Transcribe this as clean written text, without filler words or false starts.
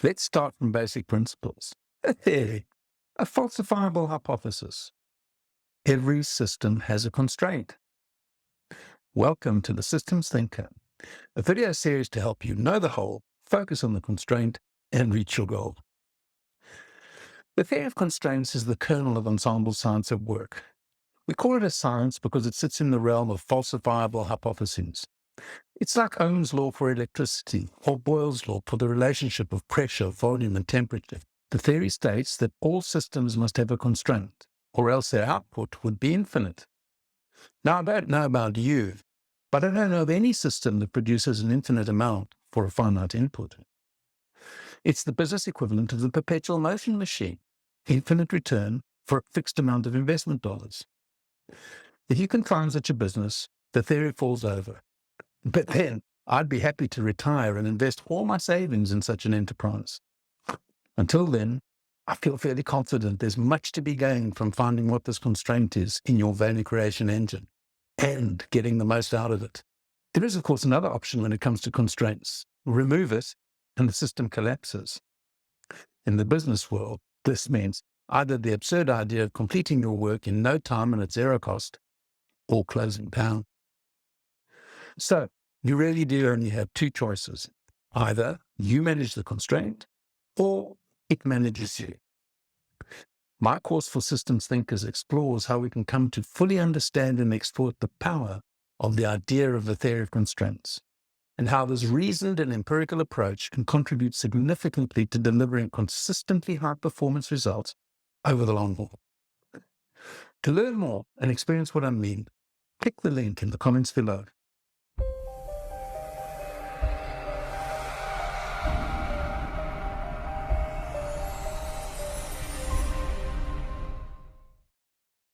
Let's start from basic principles. A theory, a falsifiable hypothesis. Every system has a constraint. Welcome to the Systems Thinker, a video series to help you know the whole, focus on the constraint, and reach your goal. The theory of constraints is the kernel of Ensemble science at work. We call it a science because it sits in the realm of falsifiable hypotheses. It's like Ohm's law for electricity, or Boyle's law for the relationship of pressure, volume, and temperature. The theory states that all systems must have a constraint, or else their output would be infinite. Now, I don't know about you, but I don't know of any system that produces an infinite amount for a finite input. It's the business equivalent of the perpetual motion machine, infinite return for a fixed amount of investment dollars. If you can find such a business, the theory falls over. But then I'd be happy to retire and invest all my savings in such an enterprise. Until then, I feel fairly confident there's much to be gained from finding what this constraint is in your value creation engine and getting the most out of it. There is, of course, another option when it comes to constraints. Remove it and the system collapses. In the business world, this means either the absurd idea of completing your work in no time and at zero cost, or closing down. So you really do only have two choices. Either you manage the constraint or it manages you. My course for systems thinkers explores how we can come to fully understand and exploit the power of the idea of the theory of constraints, and how this reasoned and empirical approach can contribute significantly to delivering consistently high performance results over the long haul. To learn more and experience what I mean, click the link in the comments below.